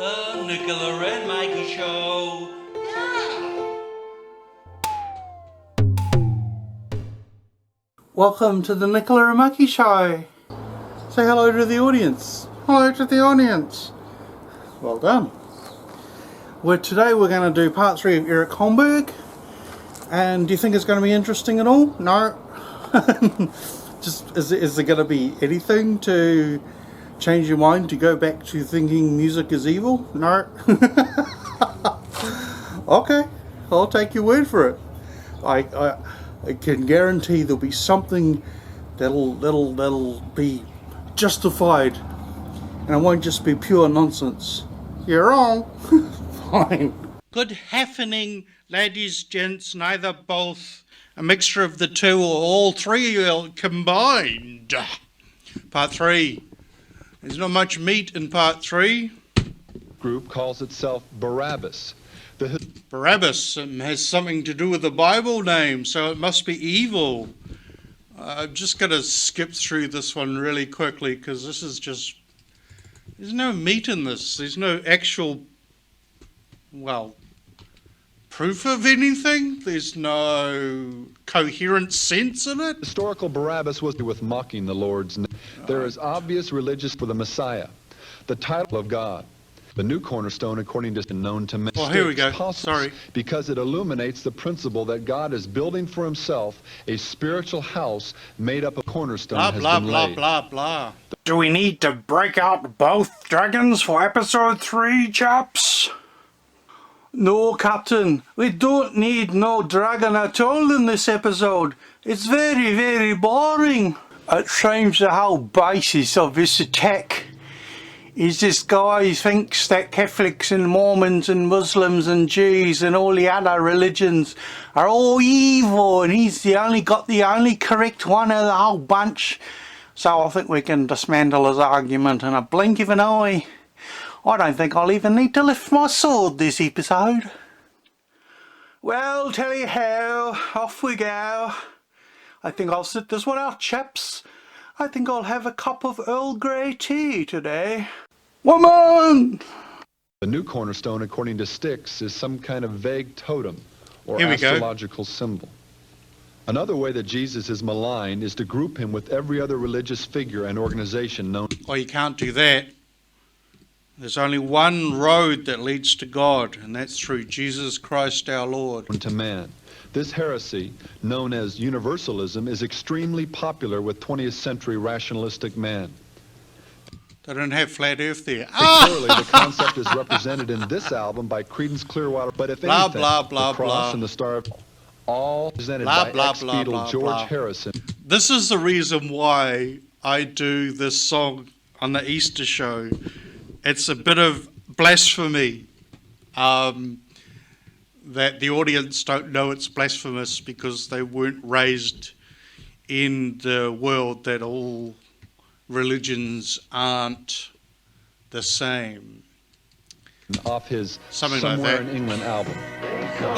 The Nicola and Mikey Show. Welcome to the Nicola and Mikey Show. Say hello to the audience. Hello to the audience. Well done. Today we're going to do part 3 of Eric Holmberg. And do you think it's going to be interesting at all? No. Is there going to be anything to change your mind to go back to thinking music is evil? No. Okay, I'll take your word for it. I can guarantee there'll be something that'll be justified, and it won't just be pure nonsense. You're wrong. Fine. Good happening, ladies, gents, neither, both, a mixture of the two or all three combined. Part 3. There's not much meat in part 3. Group calls itself Barabbas. Barabbas has something to do with the Bible name, so it must be evil. I'm just going to skip through this one really quickly because this is just... There's no meat in this. There's no actual, proof of anything. There's no coherent sense in it. Historical Barabbas was with mocking the Lord's name. There is obvious religious for the Messiah, the title of God. The new cornerstone, according to known to men, here we go. Sorry. Because it illuminates the principle that God is building for himself a spiritual house made up of cornerstone. Blah. Do we need to break out both dragons for episode 3, chaps? No, Captain. We don't need no dragon at all in this episode. It's very, very boring. It seems the whole basis of this attack is this guy thinks that Catholics and Mormons and Muslims and Jews and all the other religions are all evil, and he's got the only correct one of the whole bunch. So I think we can dismantle his argument in a blink of an eye. I don't think I'll even need to lift my sword this episode. Well, tell you how, off we go. I think I'll sit this one out, chaps. I think I'll have a cup of Earl Grey tea today. Woman! The new cornerstone, according to Styx, is some kind of vague totem or astrological symbol. Another way that Jesus is maligned is to group him with every other religious figure and organization known. Oh, you can't do that. There's only one road that leads to God, and that's through Jesus Christ our Lord. To man. This heresy, known as universalism, is extremely popular with 20th century rationalistic man. They don't have flat earth there. Clearly, the concept is represented in this album by Creedence Clearwater, but if anything, the cross and the star of all presented by ex-Beatle George Harrison. This is the reason why I do this song on the Easter show. It's a bit of blasphemy. That the audience don't know it's blasphemous because they weren't raised in the world that all religions aren't the same. Off his Something Somewhere like that. in England album.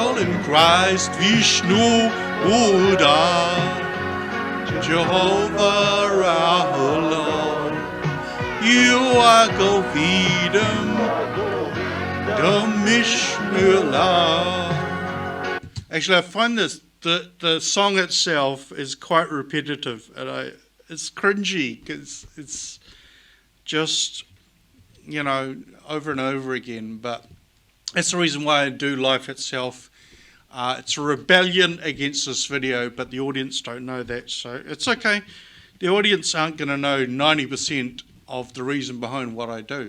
All in Christ, Vishnu, Buddha, Jehovah, our Lord, you are Govidam, Actually, I find the song itself is quite repetitive, and it's cringy because it's just over and over again. But that's the reason why I do Life Itself. It's a rebellion against this video, but the audience don't know that, so it's okay. The audience aren't going to know 90% of the reason behind what I do.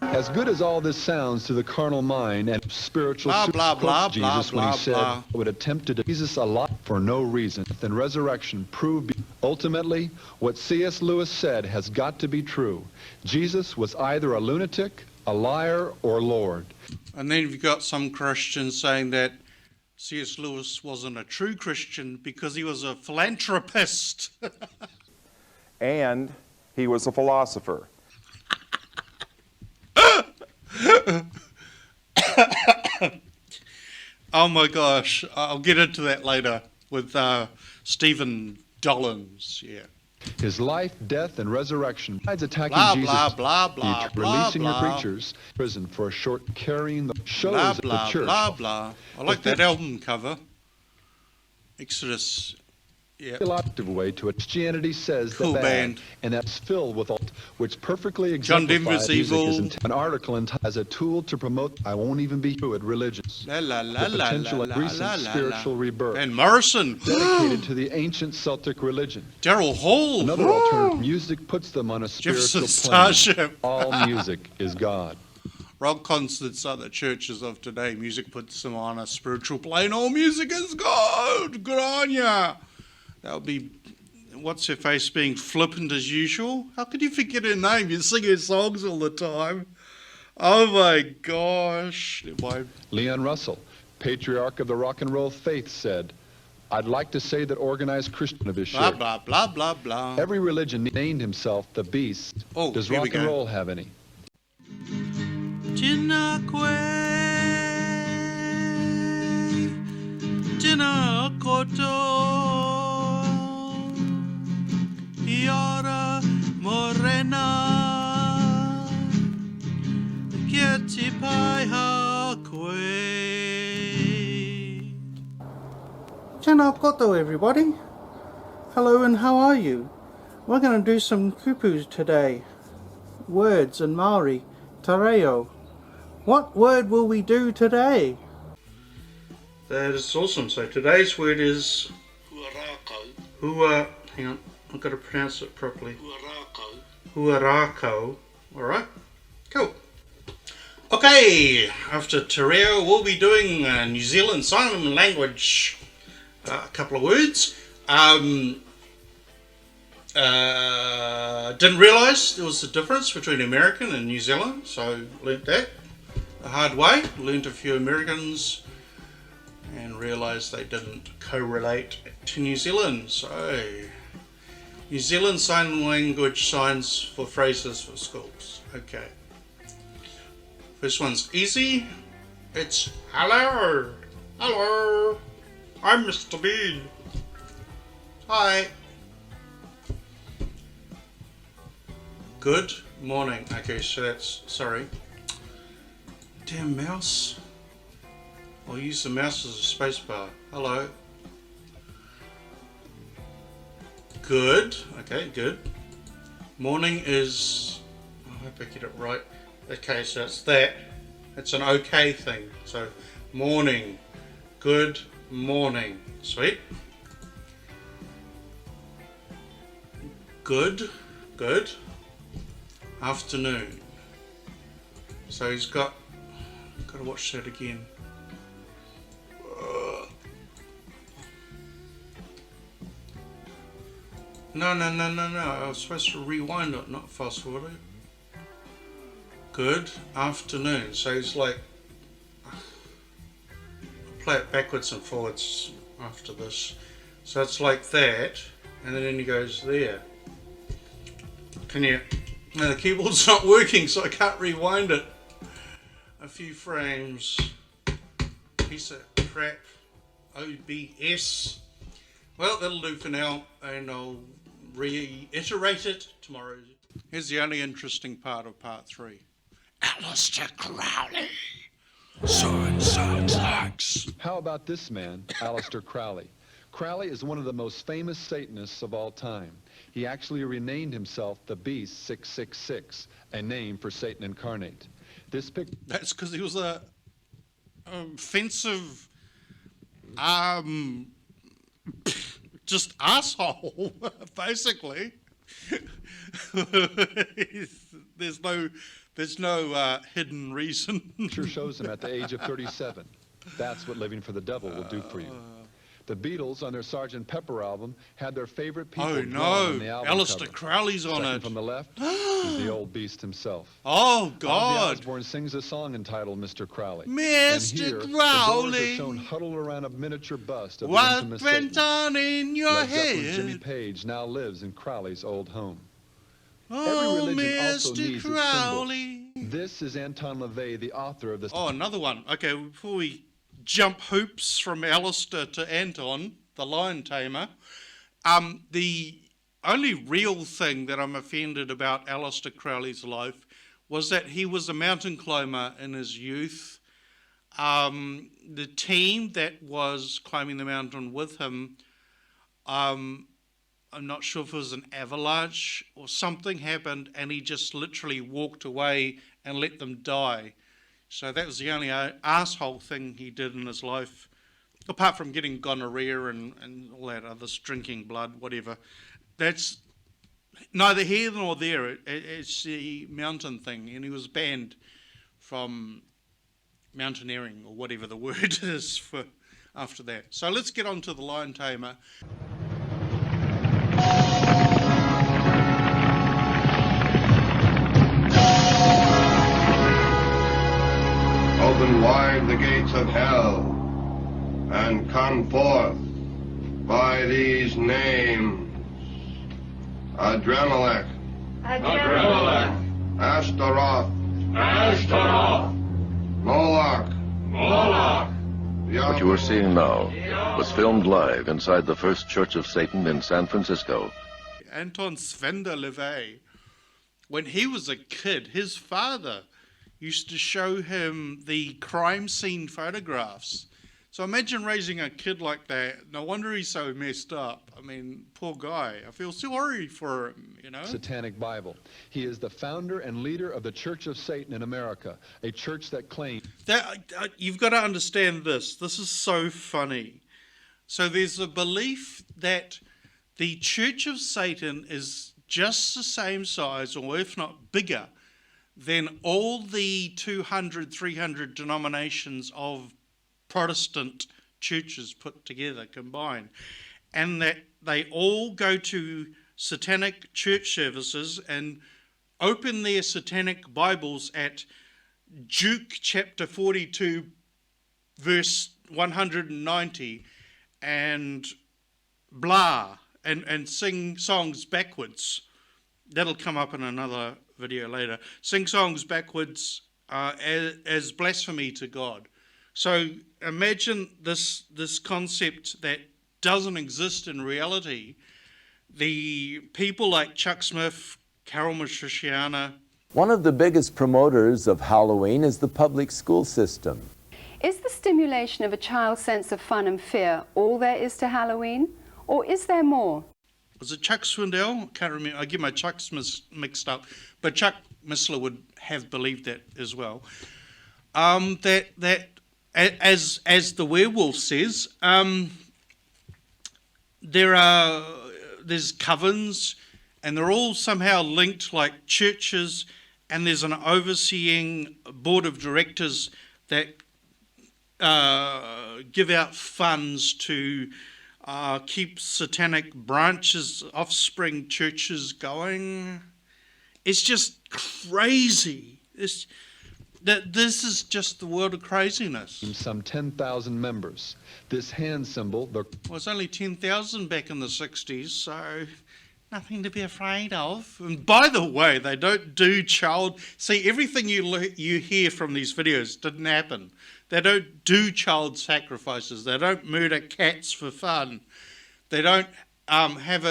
As good as all this sounds to the carnal mind and spiritual Jesus when he said would attempt to Jesus a lot for no reason, then resurrection proved ultimately what C.S. Lewis said has got to be true. Jesus was either a lunatic, a liar, or Lord. And then you've got some Christians saying that C.S. Lewis wasn't a true Christian because he was a philanthropist. And he was a philosopher. Oh my gosh, I'll get into that later with Stephen Dollins, yeah. His life, death, and resurrection. Besides attacking Blah, Jesus, blah, blah, blah, releasing blah, your preachers prison for a short carrying the shows blah, of blah, the church. blah, blah. I like that album cover. Exodus. Yeah. Theological way to it. Christianity says Cool the bad, band. and that's filled with alt, which perfectly John exemplifies Denver's music evil. an article as a tool to promote. I won't even be good religions. La la la The la potential la of la recent la la. spiritual rebirth. And Morrison. Dedicated to the ancient Celtic religion. Daryl Hall. Another alternative music puts them on a spiritual Jefferson plane. Starship. All music is God. Rock concerts are the churches of today. Music puts them on a spiritual plane. All music is God. Good on ya. That would be, what's her face, being flippant as usual? How could you forget her name? You sing her songs all the time. Oh my gosh. Leon Russell, patriarch of the rock and roll faith, said, I'd like to say that organized Christian of his Blah, shirt. blah, blah, blah, blah. Every religion named himself the beast. Oh, Does here we rock and go. roll have any? Jinakwe, Jinakoto, Yara Morena, Kietipai Hakwe. Jinakoto, everybody. Hello and how are you? We're going to do some kupu today. Words in Maori. Tareo. What word will we do today? That is awesome. So today's word is Hua. Hang on, I've got to pronounce it properly. Huarako. Alright, cool. Okay, after Tereo, we'll be doing New Zealand Sign Language. A couple of words. Didn't realise there was a difference between American and New Zealand, so learnt that the hard way. Learnt a few Americans and realised they didn't correlate to New Zealand. So New Zealand Sign Language signs for phrases for schools. Okay. First one's easy. It's hello. Hello. I'm Mr. Bean. Hi. Good morning. Okay, so that's, sorry. Damn mouse. I'll use the mouse as a spacebar. Hello. Good. Okay, good. Morning is, I hope I get it right. Okay, so it's that. It's an okay thing. So morning. Good morning. Sweet. Good. Good. Afternoon. So he's got to watch that again. No. I was supposed to rewind it, not fast forward it. Good afternoon. So he's like, I'll play it backwards and forwards after this. So it's like that, and then he goes there. Can you? No, the keyboard's not working, so I can't rewind it. A few frames. Piece of crap. OBS. Well, that'll do for now, and I'll reiterate it tomorrow. Here's the only interesting part of part 3. Alistair Crowley. Science. How about this man, Aleister Crowley? Crowley is one of the most famous Satanists of all time. He actually renamed himself the Beast 666, a name for Satan incarnate. This picture. That's because he was a offensive, just asshole, basically. There's no hidden reason. Picture shows him at the age of 37. That's what living for the devil will do for you. The Beatles, on their Sgt. Pepper album, had their favorite people drawn on the album Alistair cover. Crowley's on Second it. from the left is the old beast himself. Oh, Ozzy God. Osbourne sings a song entitled Mr. Crowley. Mr. And here, the Doors Crowley, are shown huddled around a miniature bust of the what infamous went Satan. on in your Led Zeppelin's Jimmy head? Page now lives in Crowley's old home. Oh, Every religion also Mr. needs its Crowley. symbols. This is Anton LaVey, the author of this. Oh, another one. Okay, before we jump hoops from Alistair to Anton, the lion tamer, the only real thing that I'm offended about Alistair Crowley's life was that he was a mountain climber in his youth. The team that was climbing the mountain with him, I'm not sure if it was an avalanche or something happened, and he just literally walked away and let them die. So that was the only asshole thing he did in his life, apart from getting gonorrhea and all that other drinking blood, whatever. That's neither here nor there. It's the mountain thing, and he was banned from mountaineering, or whatever the word is for after that. So let's get on to the lion tamer. Open wide the gates of hell, and come forth by these names: Adremelech, Ashtaroth, Moloch. What you are seeing now was filmed live inside the First Church of Satan in San Francisco. Anton LaVey, when he was a kid, his father used to show him the crime scene photographs. So imagine raising a kid like that. No wonder he's so messed up. I mean, poor guy. I feel sorry for him, you know. Satanic Bible. He is the founder and leader of the Church of Satan in America, a church that claims... You've got to understand this. This is so funny. So there's a belief that the Church of Satan is just the same size, or if not bigger, than all the 200, 300 denominations of Protestant churches put together, combined, and that they all go to satanic church services and open their satanic Bibles at Juke chapter 42 verse 190 and blah, and sing songs backwards. That'll come up in another video later. Sing songs backwards as blasphemy to God. So imagine this concept that doesn't exist in reality. The people like Chuck Smith, Carol Matriciana. One of the biggest promoters of Halloween is the public school system. Is the stimulation of a child's sense of fun and fear all there is to Halloween? Or is there more? Was it Chuck Swindell? I can't remember. I get my Chucks mixed up. But Chuck Missler would have believed that as well. As the werewolf says, there's covens, and they're all somehow linked like churches, and there's an overseeing board of directors that give out funds to keep satanic branches, offspring churches going. It's just crazy. This is just the world of craziness. Some 10,000 members. This hand symbol, Well, it's only 10,000 back in the 60s, so nothing to be afraid of. And by the way, they don't do See, everything you hear from these videos didn't happen. They don't do child sacrifices. They don't murder cats for fun. They don't have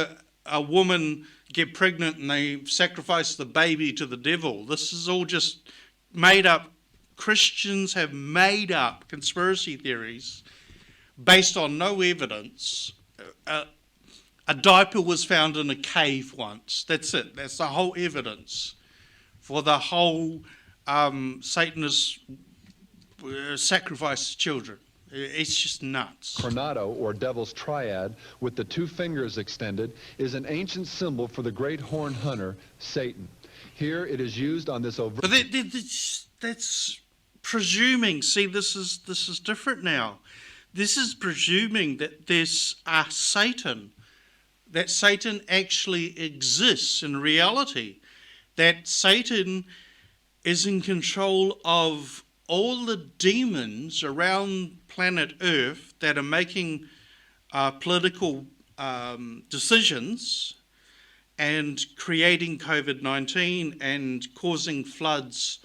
a woman get pregnant and they sacrifice the baby to the devil. This is all just made up. Christians have made up conspiracy theories based on no evidence. A diaper was found in a cave once. That's it. That's the whole evidence for the whole Satanist sacrifice children. It's just nuts. Coronado, or devil's triad, with the two fingers extended, is an ancient symbol for the great horn hunter, Satan. Here it is used on this overt... But that's presuming. See, this is different now. This is presuming that there's Satan, that Satan actually exists in reality, that Satan is in control of all the demons around planet Earth that are making political decisions and creating COVID-19 and causing floods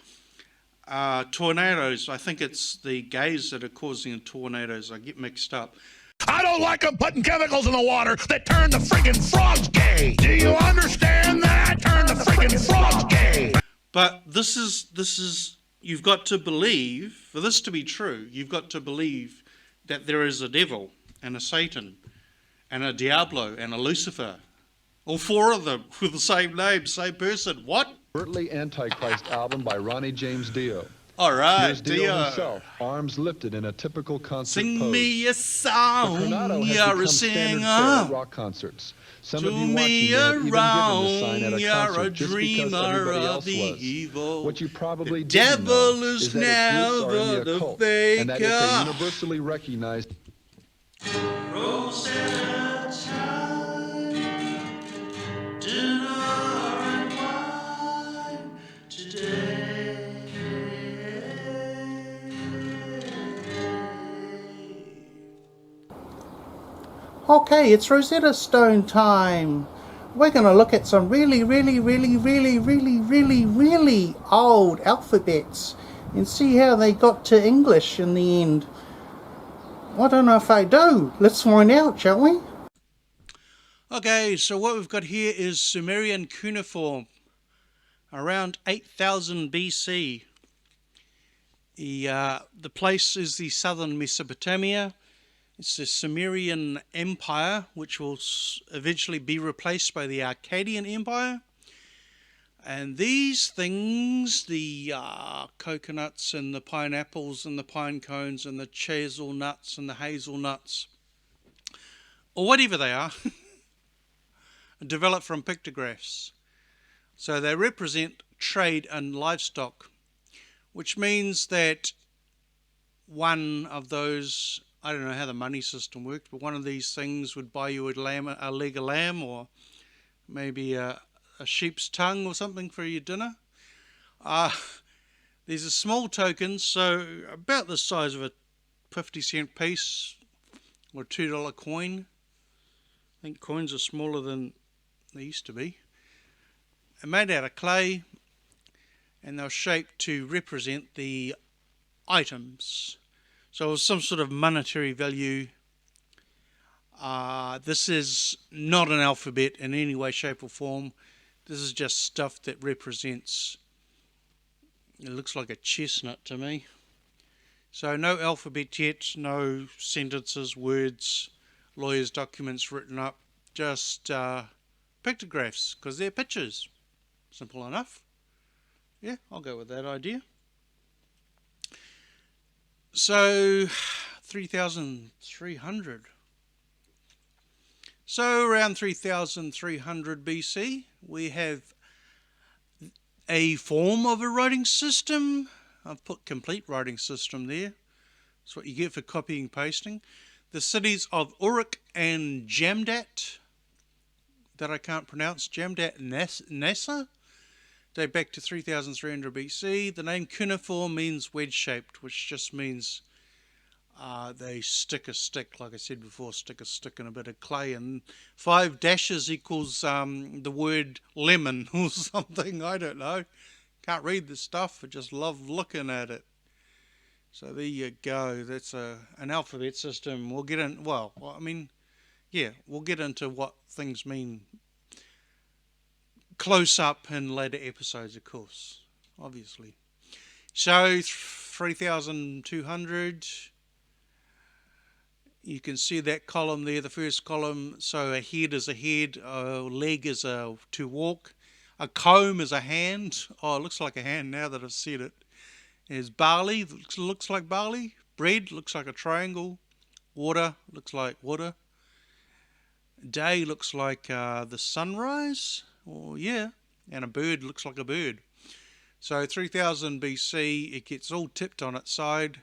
tornadoes. I think it's the gays that are causing the tornadoes. I get mixed up. I don't like them putting chemicals in the water that turn the friggin' frogs gay. Do you understand that? Turn the friggin' frogs gay. But this is, you've got to believe, for this to be true, you've got to believe that there is a devil and a Satan and a Diablo and a Lucifer. All four of them with the same name, same person. What? Overtly Antichrist album by Ronnie James Dio. All right, Here's Dio himself, arms lifted in a typical concert Sing pose. me a song, The Cornado has you're become a standard fare at singer. rock concerts. Some To of you me watching have even given the sign at a you're concert a just because dreamer everybody of else the was. evil. What you probably The didn't know devil is is that its roots are in never the the occult, faker. and that it's a universally recognized Rosetta time, dinner and wine today. Okay, it's Rosetta Stone time. We're going to look at some really old alphabets and see how they got to English in the end. I don't know if they do. Let's find out, shall we? Okay, so what we've got here is Sumerian Cuneiform, around 8000 BC. The place is the southern Mesopotamia. It's the Sumerian Empire, which will eventually be replaced by the Akkadian Empire. And these things, the coconuts and the pineapples and the pine cones and the hazelnuts and the hazelnuts, or whatever they are, developed from pictographs. So they represent trade and livestock, which means that one of those, I don't know how the money system worked, but one of these things would buy you a leg of lamb, or maybe a sheep's tongue or something for your dinner. These are small tokens, so about the size of a 50-cent piece or a $2 coin. I think coins are smaller than they used to be. They're made out of clay, and they're shaped to represent the items. So some sort of monetary value. This is not an alphabet in any way, shape or form. This is just stuff that represents, it looks like a chestnut to me. So no alphabet yet, no sentences, words, lawyers' documents written up, just pictographs, because they're pictures. Simple enough. Yeah, I'll go with that idea. So 3,300. So around 3,300 BC, we have a form of a writing system. I've put complete writing system there. That's what you get for copying and pasting. The cities of Uruk and Jamdat, that I can't pronounce, Jamdat Nasa, date back to 3,300 BC. The name cuneiform means wedge-shaped, which just means they stick a stick, like I said before, stick a stick in a bit of clay, and 5 dashes equals the word lemon or something, I don't know. Can't read the stuff, I just love looking at it. So there you go, that's an alphabet system. We'll get in, we'll get into what things mean close up in later episodes, of course, obviously. So 3,200, you can see that column there, the first column. So a head is a head, a leg is to walk, a comb is a hand. Oh, it looks like a hand now that I've said it. There's barley, looks like barley. Bread looks like a triangle. Water looks like water. Day looks like the sunrise. Oh yeah, and a bird looks like a bird. So 3000 BC, it gets all tipped on its side,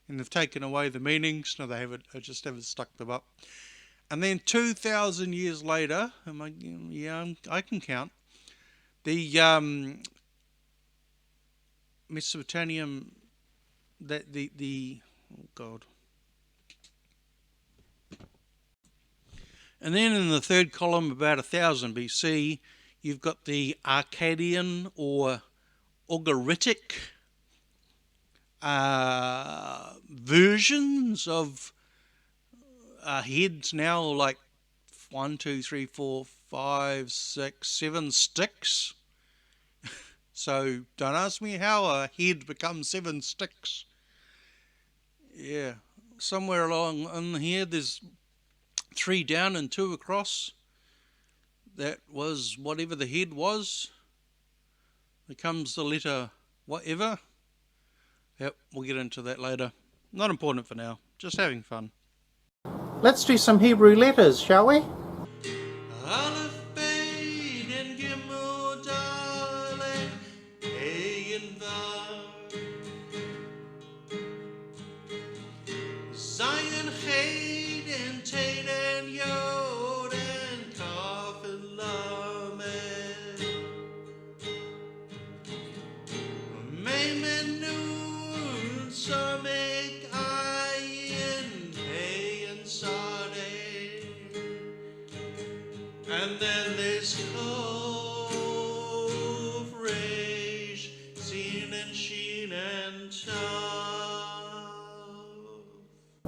and they've taken away the meanings. No, they haven't. They just haven't stuck them up. And then 2,000 years later, I can count. The Mesopotamian, oh God. And then in the third column, about 1000 BC, you've got the Akkadian or Ugaritic versions of heads now, like 1, 2, 3, 4, 5, 6, 7 sticks. So don't ask me how a head becomes 7 sticks. Yeah, somewhere along in here there's 3 down and 2 across. That was whatever the head was. Becomes the letter whatever. Yep, we'll get into that later. Not important for now, just having fun. Let's do some Hebrew letters, shall we? Aleph, Beit, and Gimel, Dalet, Hey, and Vav. Zion, Chet, and Tet, and Yod, and Kaf, and Lamed. Mem, and Nun, Samek, Ayin, Hey, and Sadeh. And then there's Kov, Resh, Sin, and Shin, and Tav.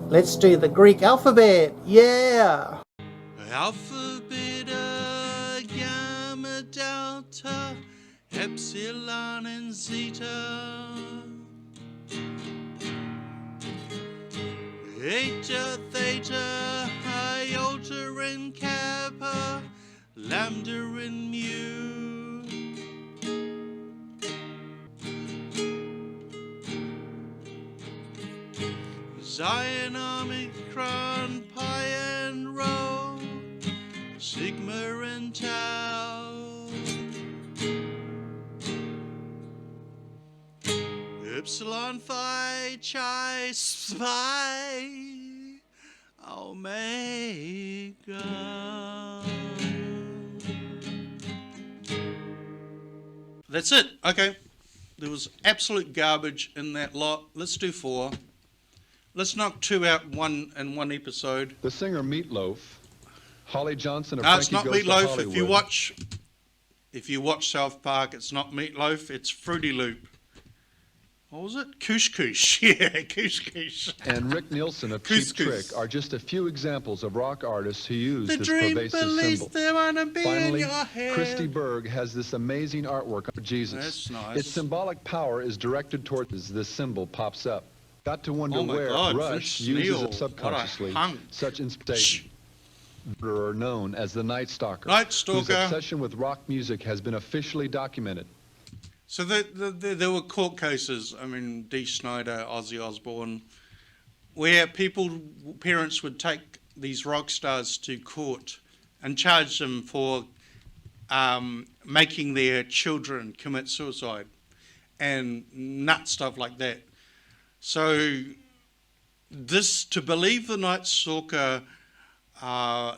Let's do the Greek alphabet. Yeah! Alphabet, Gamma, Delta, Epsilon, and Zeta. Eta, Theta, Iota, and Kappa, Lambda, and Mu. Zion, Omicron, Pi, and Rho, Sigma, and Tau. Epsilon, Phi, Chi, Phi, Omega. That's it. Okay. There was absolute garbage in that lot. Let's do 4. Let's knock 2 out in one episode. The singer Meatloaf, Holly Johnson of No, it's Frankie not Goes to Meatloaf. Hollywood. If you watch South Park, it's not Meatloaf. It's Fruity Loop. What was it? Couscous. Yeah, couscous. And Rick Nielsen of Cheap Couscous. Trick are just a few examples of rock artists who use The this dream pervasive police, symbol. they wanna be in Finally, your head. Christy Berg has this amazing artwork of Jesus. That's nice. Its symbolic power is directed towards as this symbol pops up. Got to wonder Oh my where God, Rush Vince uses Neil, it subconsciously. what a hunk. Such inspiration are known as the Night Stalker, Night whose Stalker. obsession with rock music has been officially documented. So there were court cases, I mean, Dee Snider, Ozzy Osbourne, where parents would take these rock stars to court and charge them for making their children commit suicide and nut stuff like that. So to believe the Night Stalker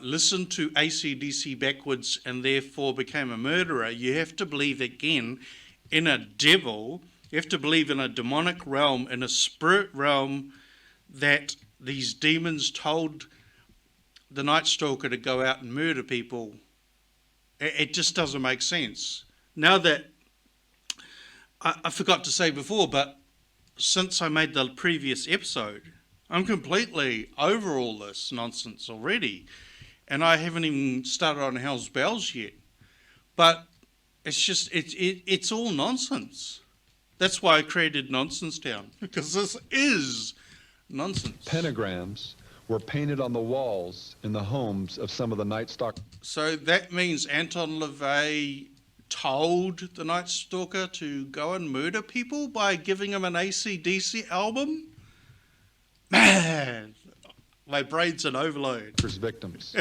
listened to AC/DC backwards and therefore became a murderer, you have to believe again in a devil. You have to believe in a demonic realm, in a spirit realm, that these demons told the Night Stalker to go out and murder people. It just doesn't make sense. Now that, I forgot to say before, but since I made the previous episode, I'm completely over all this nonsense already. And I haven't even started on Hell's Bells yet. But it's just, it's all nonsense. That's why I created Nonsense Town, because this is nonsense. Pentagrams were painted on the walls in the homes of some of the Night Stalkers. So that means Anton LaVey told the Night Stalker to go and murder people by giving him an AC/DC album? Man, my brain's an overload. Victims.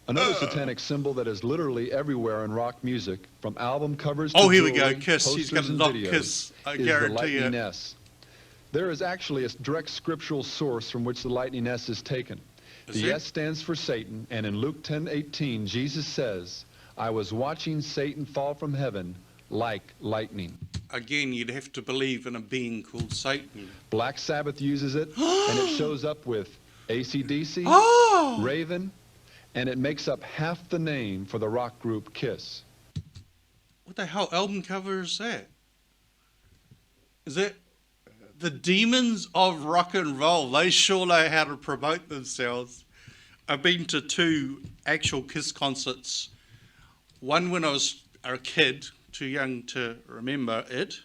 Another satanic symbol that is literally everywhere in rock music, from album covers to here we go, jewelry, Kiss. He's posters gonna and knock videos, Kiss, I is the guarantee lightning you. S. There is actually a direct scriptural source from which the lightning S is taken. The S stands for Satan, and in Luke 10:18, Jesus says, "I was watching Satan fall from heaven like lightning." Again, you'd have to believe in a being called Satan. Black Sabbath uses it, and it shows up with AC/DC, Raven, and it makes up half the name for the rock group Kiss. What the hell album cover is that? Is that The demons of rock and roll, they sure know how to promote themselves. I've been to 2 actual Kiss concerts. One when I was a kid, too young to remember it,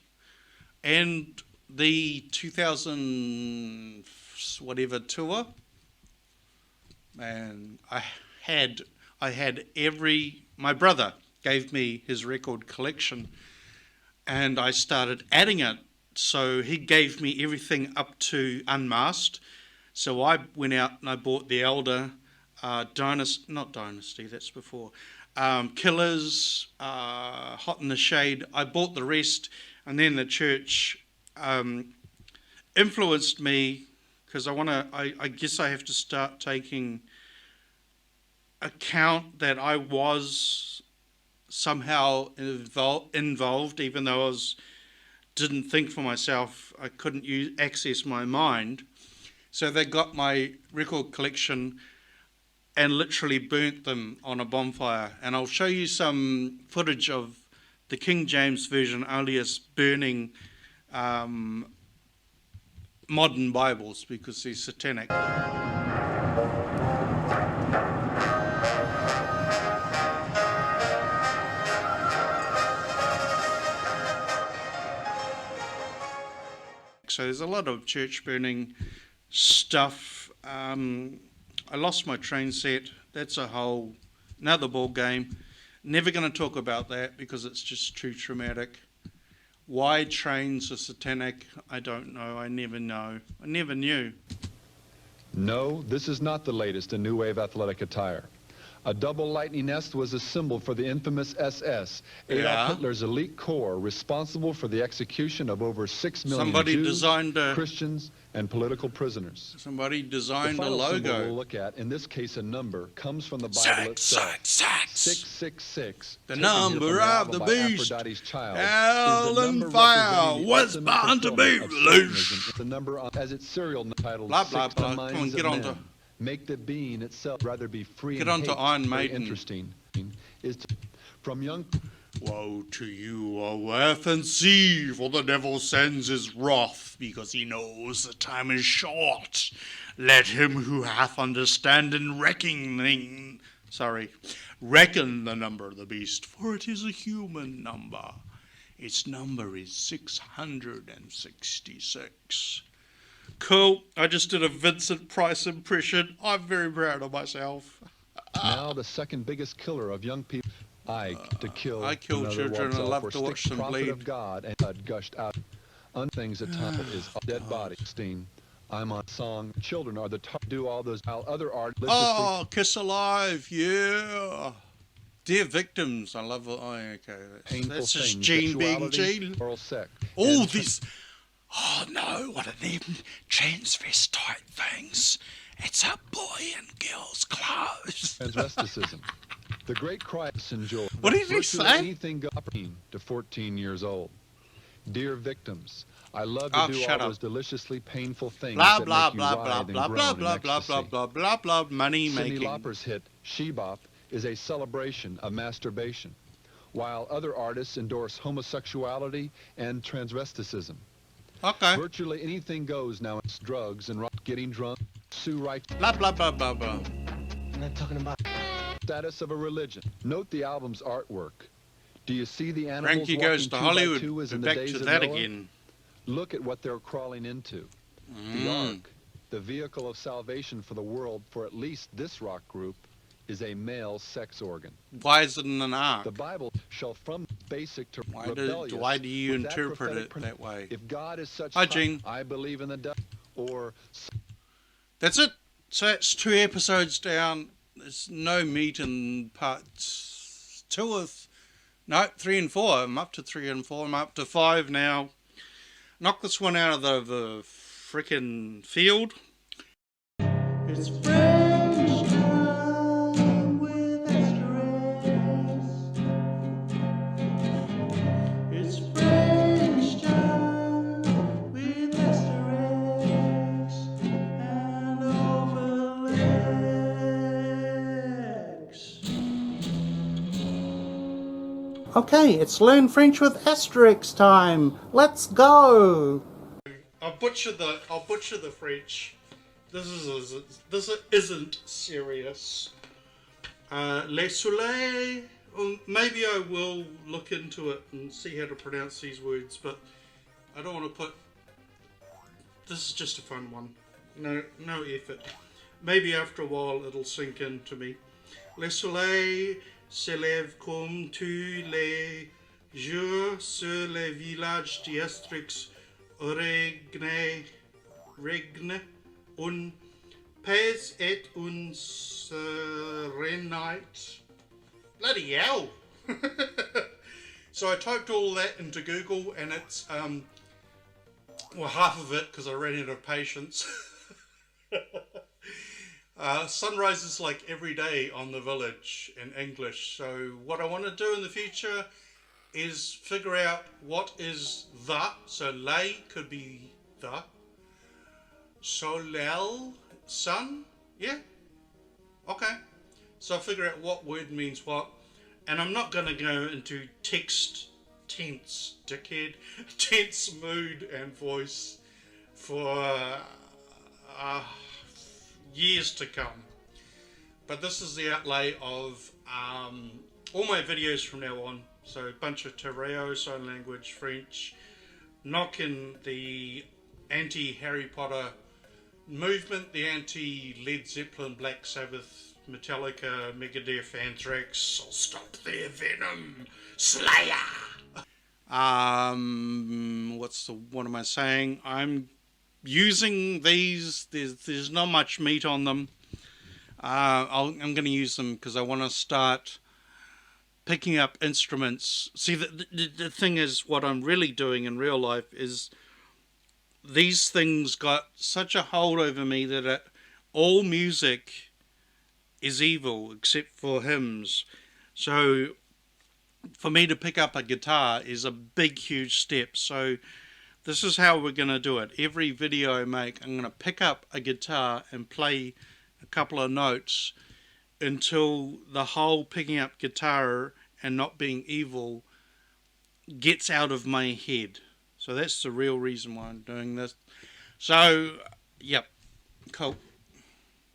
and the 2000 whatever tour. And I had my brother gave me his record collection, and I started adding it. So he gave me everything up to Unmasked. So I went out and I bought The Elder, not Dynasty, that's before, Killers, Hot in the Shade. I bought the rest, and then the church influenced me, because I guess I have to start taking account that I was somehow involved, even though didn't think for myself. I couldn't access my mind. So they got my record collection and literally burnt them on a bonfire. And I'll show you some footage of the King James Version, alias burning modern Bibles, because they're satanic. So there's a lot of church burning stuff. I lost my train set. That's another ball game. Never going to talk about that because it's just too traumatic. Why trains are satanic, I don't know. I never knew. No, this is not the latest in new wave athletic attire. A double lightning nest was a symbol for the infamous SS, Adolf Hitler's elite corps, responsible for the execution of over 6 million Jews, Christians, and political prisoners. Somebody designed a logo. Symbol we'll look at, in this case a number, comes from the Bible itself. 666. The number of the beast. Child, hell and fire was bound to be loose. The number as its serial title. Blah blah blah. Come on, get on to. Make the being itself rather be free. Get and on to Iron Maiden. Interesting is from young. Woe to you, O earth and sea, for the devil sends his wrath, because he knows the time is short. Let him who hath understanding reckon the number of the beast, for it is a human number. Its number is 666. Cool. I just did a Vincent Price impression. I'm very proud of myself. Now the second biggest killer of young people. I kill children. I love to watch them bleed. Of God and blood gushed out. Things at time is a dead body. I'm on song. Children are the do all those while other artists. Oh, Kiss Alive, yeah. Dear victims, I love it. Oh, okay. That's just Gene being Gene. Oral sex. All this. Oh no, what are them transvestite things? It's a boy in girl's clothes. Transvesticism. The great Christ enjoyed. What did he say? Anything to 14 years old. Dear victims, I love to do all those deliciously painful things blah, that blah, make you blah, writhe blah, and blah, groan blah, in blah, ecstasy. blah, blah, blah, blah, money Cyndi making. Lauper's hit, She-Bop, is a celebration of masturbation, while other artists endorse homosexuality and transvesticism. Okay. Virtually anything goes now. It's drugs and getting drunk, sue right. Blah, blah, blah, blah, blah. I'm not talking about status of a religion. Note the album's artwork. Do you see the animals Frankie goes to Hollywood. Back to that again. Look at what they're crawling into. The Ark, the vehicle of salvation for the world, for at least this rock group, is a male sex organ. Why is it in an ark? The Bible shall from basic to rebellious. Why do you interpret it that way? If God is such, Hi, Gene. I believe in the devil. Or that's it. So it's 2 episodes down. There's no meat in parts 3 and 4. I'm up to 3 and 4. I'm up to 5 now. Knock this one out of the frickin' field. It's French time with asterisks. It's French time with asterisks and overlays. Okay, it's Learn French with Asterix time. Let's go! I'll butcher the French. This isn't serious. Le Soleil. Maybe I will look into it and see how to pronounce these words, but I don't want to put. This is just a fun one. No effort. Maybe after a while it'll sink into me. Le Soleil s'élève comme tous les jours sur les villages districts règne un paix et une serénité. Bloody hell! So I typed all that into Google, and it's well, half of it because I ran out of patience. Sunrise is like every day on the village in English. So what I want to do in the future is figure out what is the. So lay could be the. Solel, sun, yeah, okay. So I'll figure out what word means what, and I'm not going to go into tense, dickhead, tense mood and voice for years to come. But this is the outlay of all my videos from now on. So a bunch of Terreo, sign language, French, knocking the anti-Harry Potter movement, the anti-Led Zeppelin, Black Sabbath, Metallica, Megadeth, Anthrax, I'll stop their venom, Slayer. What am I saying? I'm using these, there's not much meat on them. I'm going to use them because I want to start picking up instruments. See, the thing is, what I'm really doing in real life is these things got such a hold over me that all music is evil except for hymns. So for me to pick up a guitar is a big, huge step. So this is how we're going to do it. Every video I make, I'm going to pick up a guitar and play a couple of notes until the whole picking up guitar and not being evil gets out of my head. So that's the real reason why I'm doing this. So, yep, cool.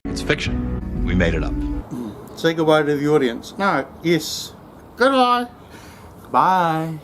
It's fiction. We made it up. Say goodbye to the audience. No, yes. Goodbye. Bye.